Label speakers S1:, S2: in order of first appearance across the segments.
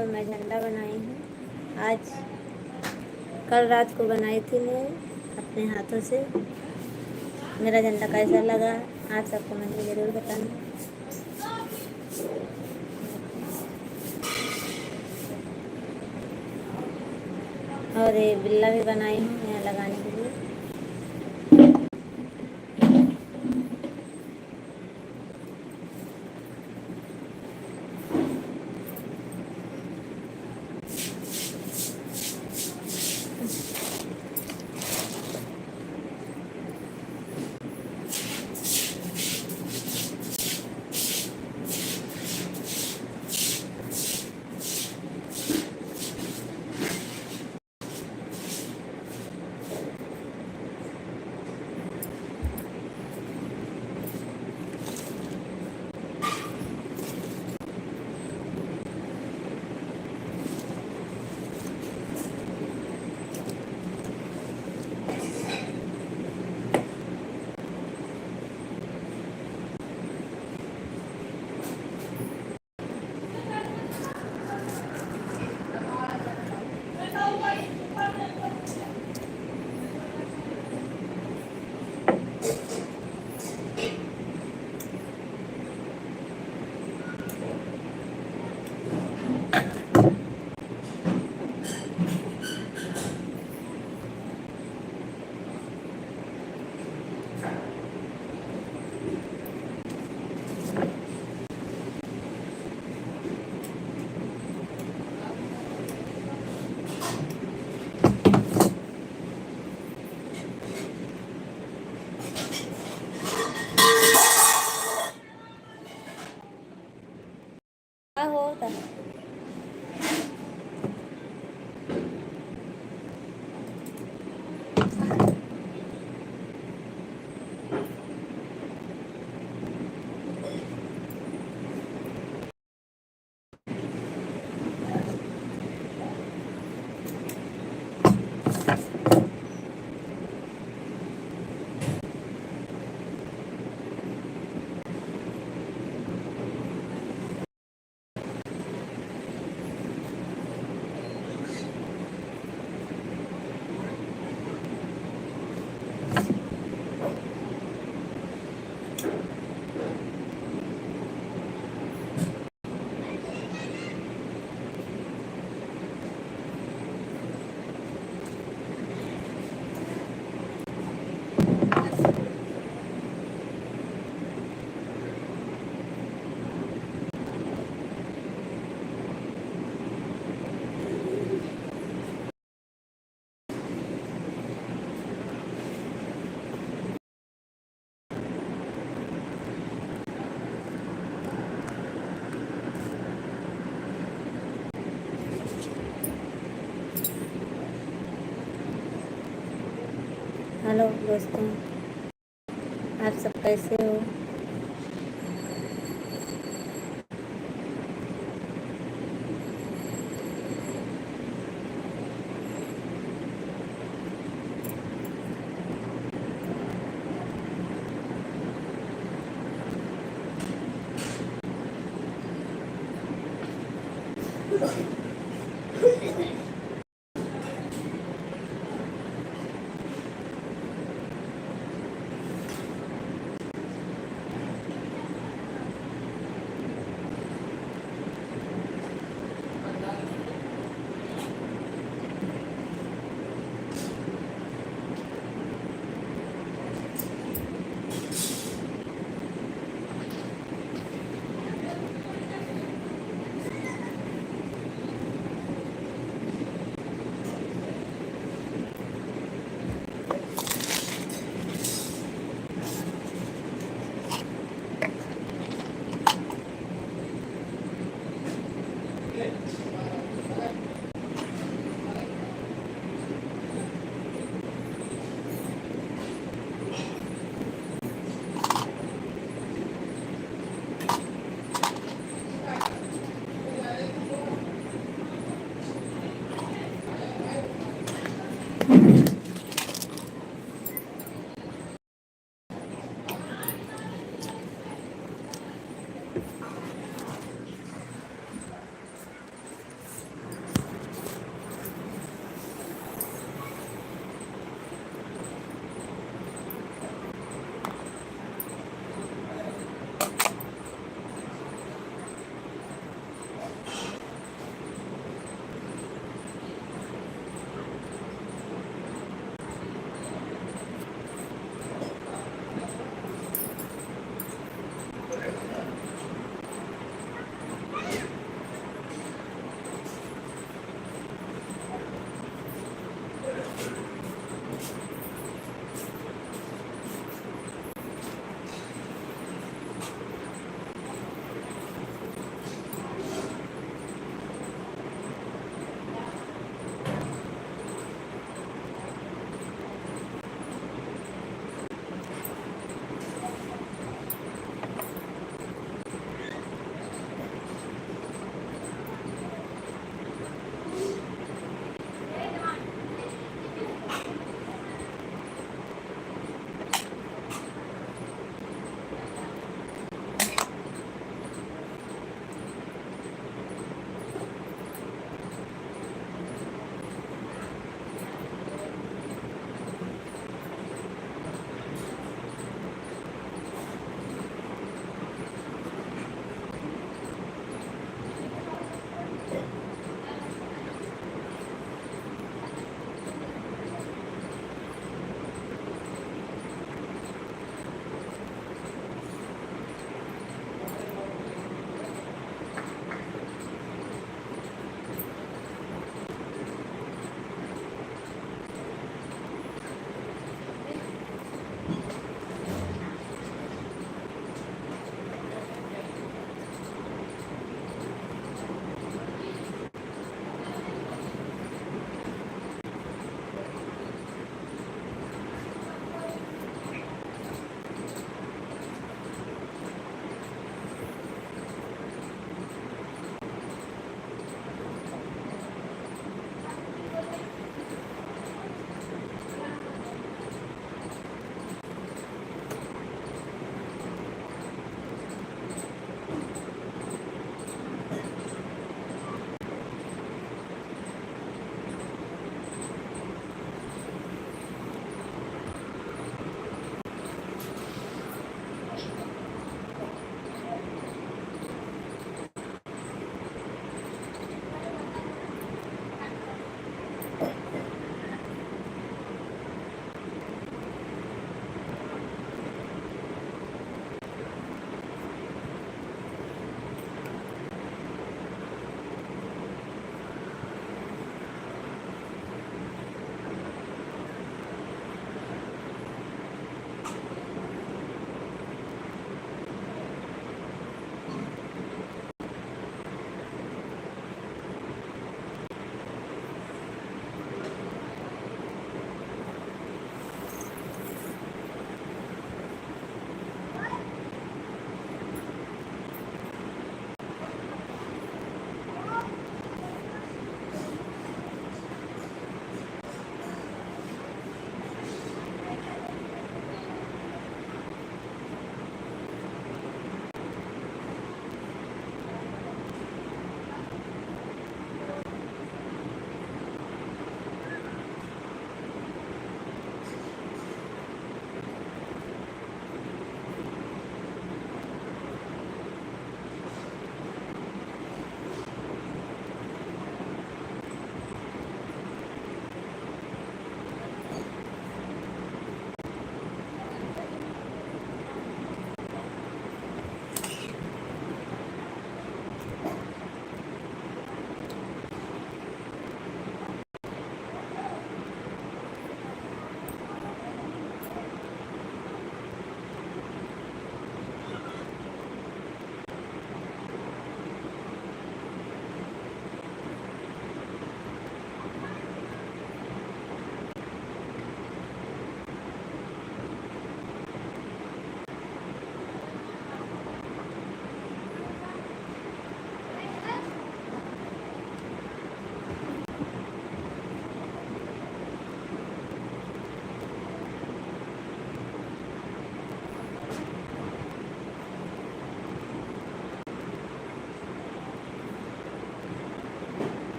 S1: और मैं झंडा बनाई हूँ आज। कल रात को बनाई थी मैं अपने हाथों से। मेरा झंडा कैसा लगा आप सब कमेंट में ज़रूर बताना। और ये बिल्ला भी बनाई हूँ यहाँ लगाने के लिए। क्या होता है? हेलो दोस्तों, आप सब कैसे हो?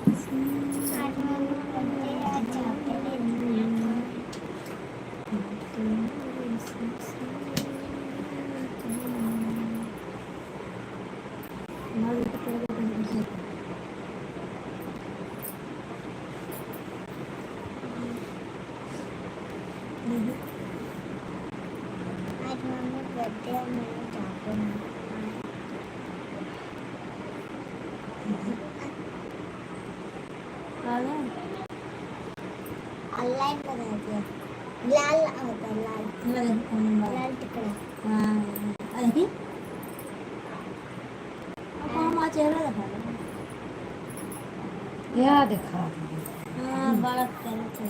S2: आज मम्मी बर्थडे आज चॉकलेट नहीं खाए आज मम्मी बर्थडे और मैंने चॉकलेट नहीं ऑनलाइन बना दिया लाल होता है, लाल टुकड़ा
S1: चेहरा दिखा दो।
S3: क्या दिखा
S1: हाँ बड़ा करते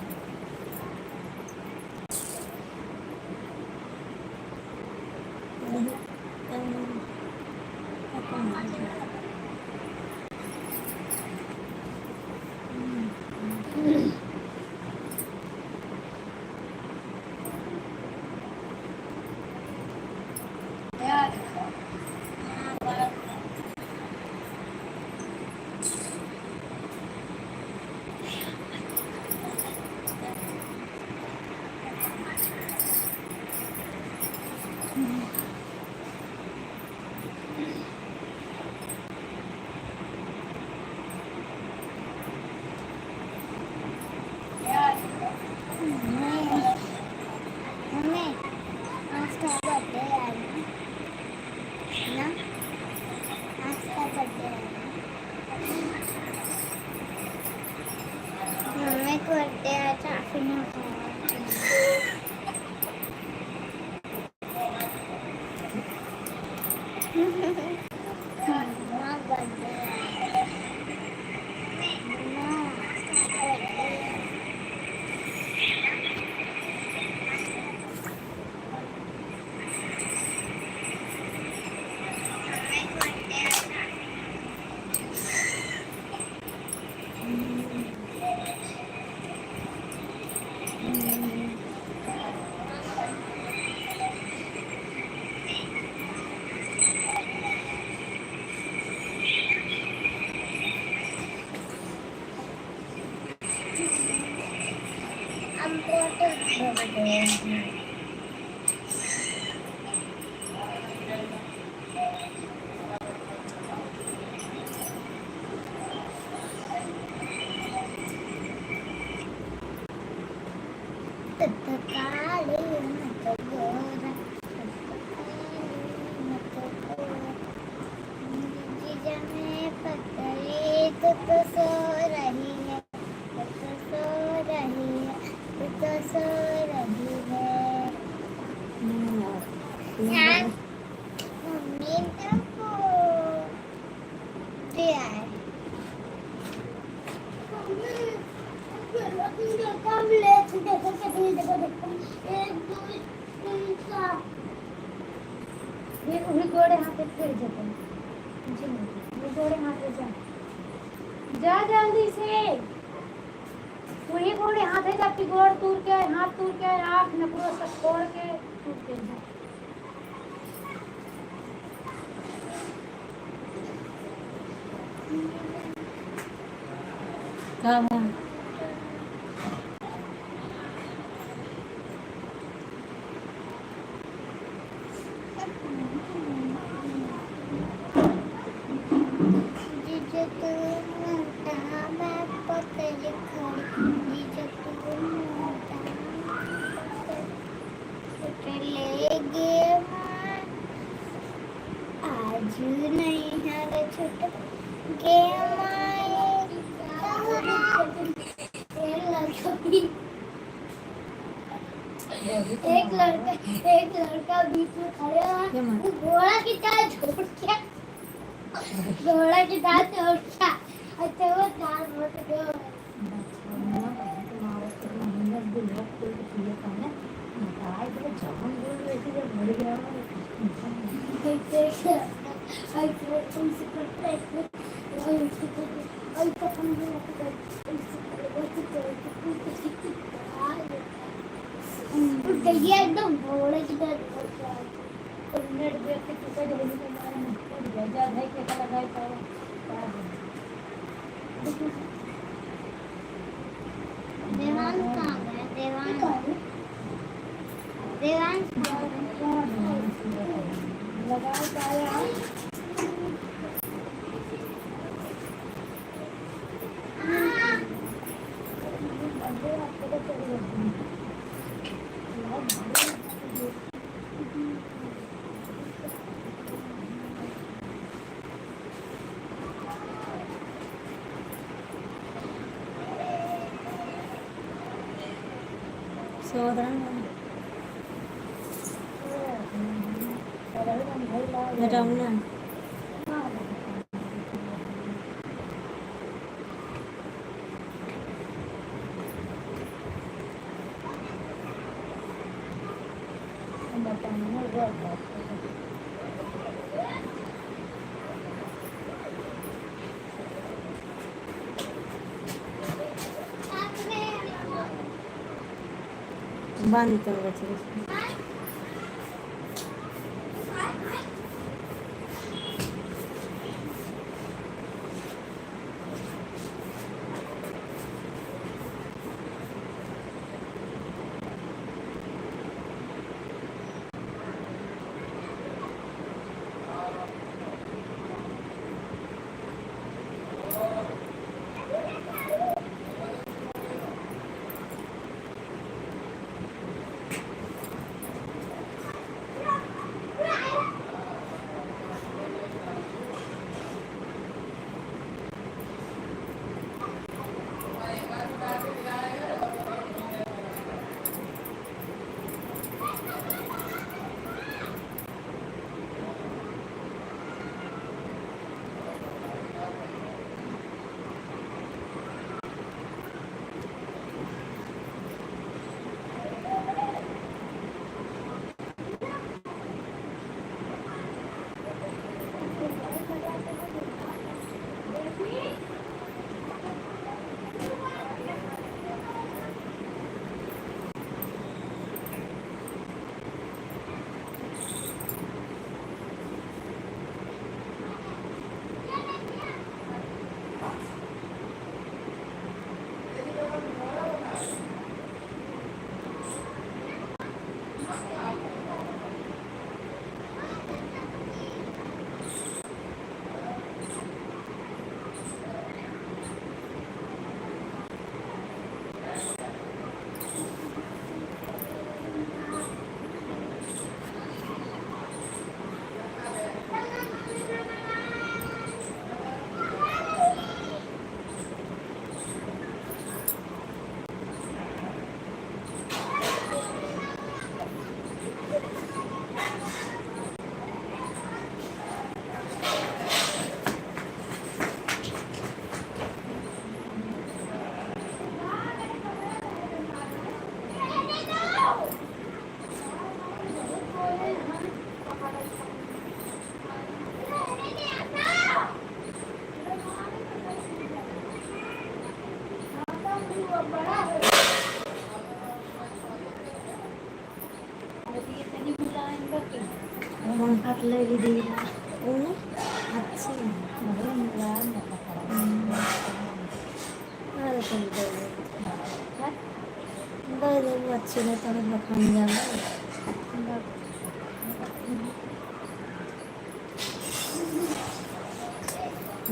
S2: मम्मी आज का बर्थडे है ना आज का बर्थडे है मम्मी को बर्थडे है काफी ना मम्मा बर्थडे तो सो रही है तो सो रही है तो सो रही है मम्मी को दिया है
S3: गोड़े हाथे फिर गोड़े हाथे जा जल्दी से वही गोड़े हाथे जाती गोड़ तूर के हाथ तूर के आँख न पूरा सब छोड़ के टूट के जा
S2: आज नहीं है छोटा गेम एक लड़का बीच में खड़ा है वो घोड़ा की तरह छोड़ के घोड़ा की तरह छोड़ के अच्छा वो दाल मत दो एकदम घोड़े की तरह देवांश
S3: लगाओ पाया
S1: सौदन बताऊँ ना बांध तो बच्चे
S3: लगी दी
S1: अच्छी अच्छी नहीं तो बखान जाना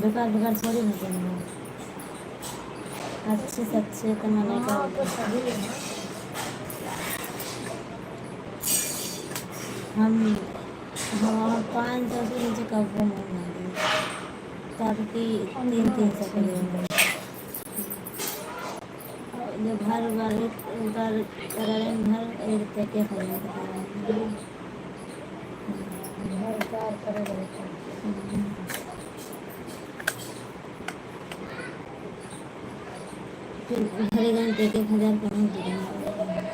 S1: बेकार बेकार थोड़ी ना करना अच्छे से अच्छे तो मैंने
S3: तो सही है
S1: हम हाँ 500 से नीचे कब नहीं ताकि 300 के लिए जो घर वाले घर एक तक
S3: घर कार करे
S1: फिर घर गए 1,000 का नहीं देंगे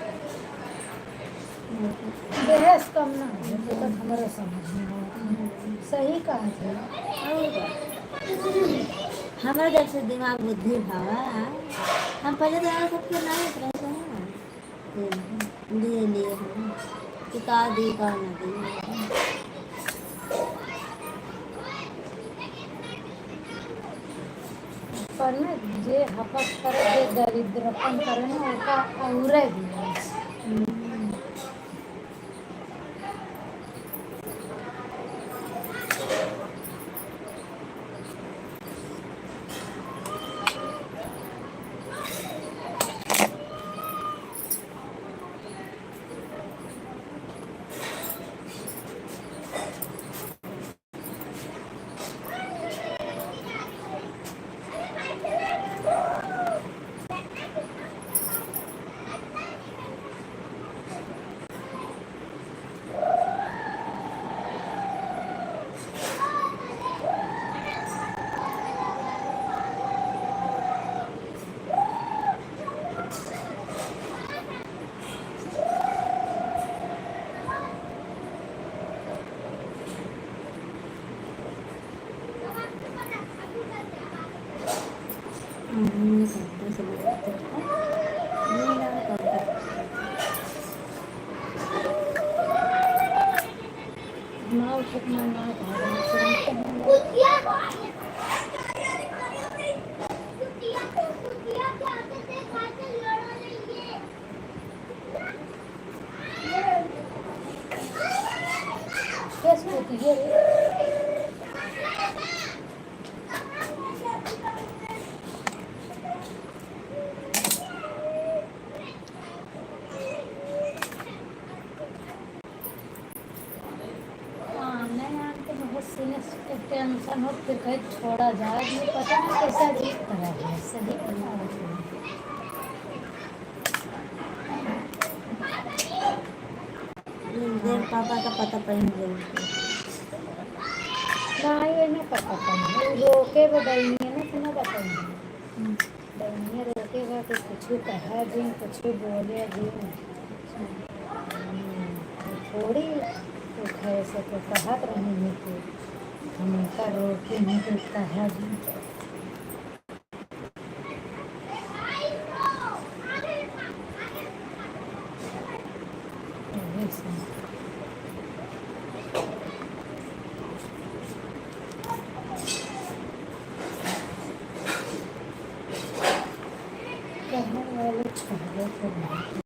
S3: बहस कम ना हो तो तक हमारा समझ में हो सही कहा था
S1: हमारे जब से दिमाग बुद्धि भावा हम पहले तो यार सबके नहीं रहते हैं लिए लिए हम कि का दी का न दी
S3: पर ना जे हपस करे जे दरिद्रपन करे ना ओका औरे भी
S1: ini kan sebenarnya ini lah kabar
S3: mau untuk mana
S2: कुतिया कुतिया कुतिया क्या आते थे खाते लड़ो नहीं
S3: कैसे होती है टेंशन हो फिर कहीं छोड़ा जाए ये पता नहीं कैसा जीत करा है सही पता
S1: देर पापा का पता पहन गया
S3: ना ये ना पता नहीं रोके बताइए ना तो ना बताइए बताइए रोकेगा तो कुछ कहा जी कुछ बोले जी थोड़ी तो ऐसे तो कहा रही है कि हमेशा रोके नहीं देता है जी कहने वाले छोड़े तो नहीं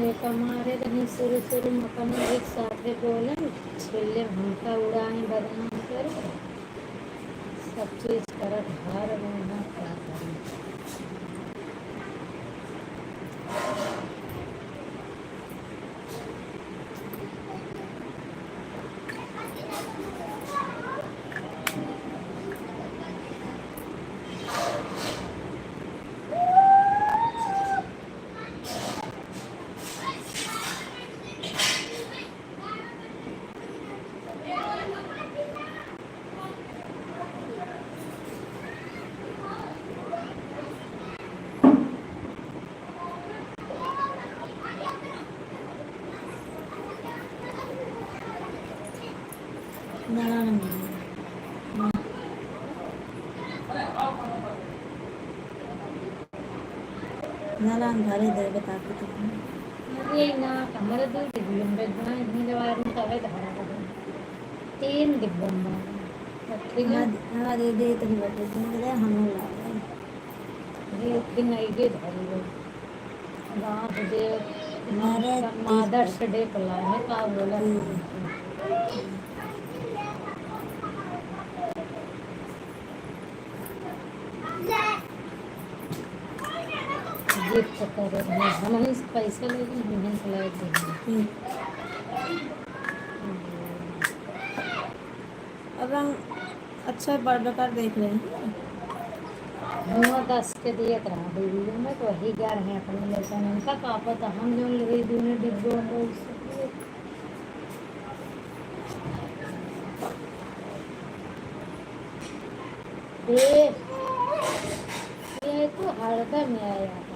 S3: एक हमारे रही शुरू में अपन एक साथ बोले छिले भूखा उड़ाए बदनाम कर सब चीज करत हार में क्या करें
S1: Nalan घरे दे बता के तो
S3: ये ना हमारे दूर डिब्बे में इतने वायर में तवे धारा कर 3 डिब्बे में ठीक है
S1: ना दे दे तो बता तुम दे हम ला
S3: ये दिन आई के धारी है गांव दे
S1: हमारे
S3: मादर से डे पला है का बोला गिफ्ट कर हम ही पैसे लेके हम ही खिला देंगे
S1: अब हम अच्छा बर्थडे कार्ड देख रहे हैं
S3: हम 10 के दिए करा दीदी में तो वही जा रहे हैं अपने लेसन उनका का पता हम जो ले दूने डिब्बे में ये तो हरदम में आया था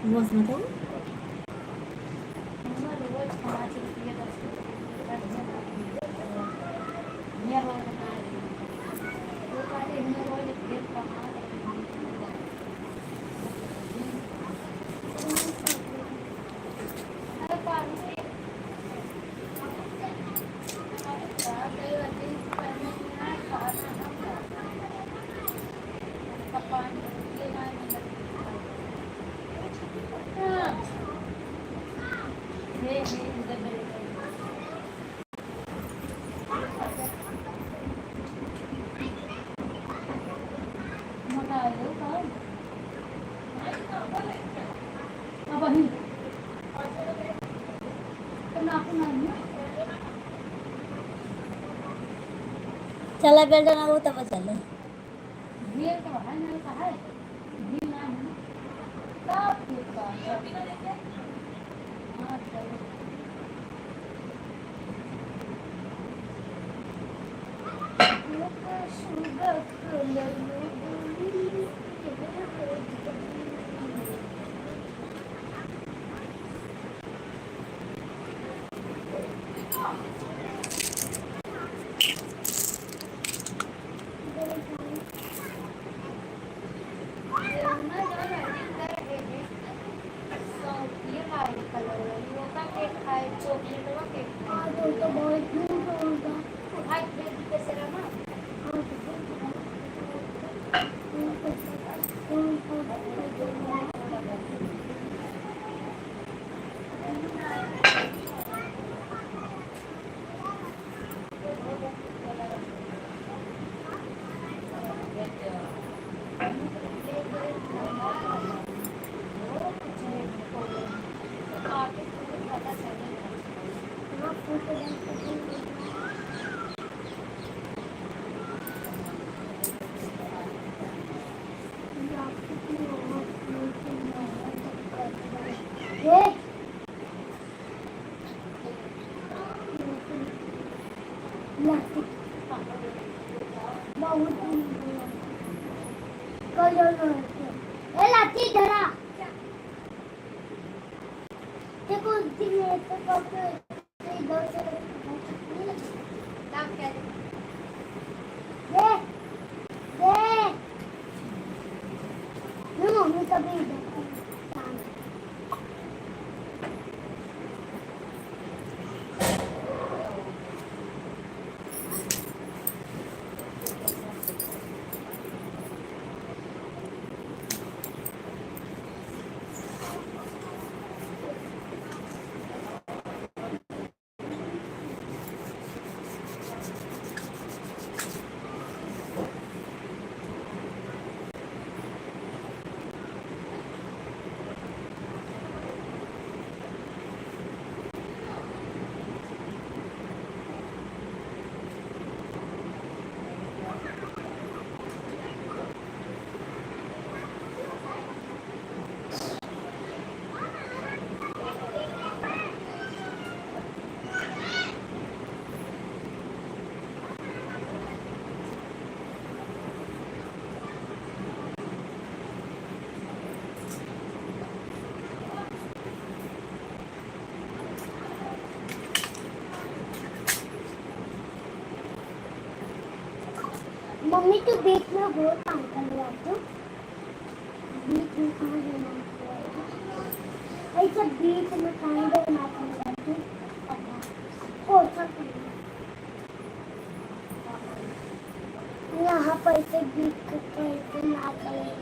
S1: बस मध्ये चला बेल्ट ना वो तब चले
S2: लाठी धरा देखो ये तो कॉपी इधर से दाब क्या दे मम्मी कभी इधर मम्मी तो बीच में बहुत काम कर रहा था बीच में कहाँ देना ऐसा बीच में कहाँ देना यहाँ पर ऐसे बीच में ना करें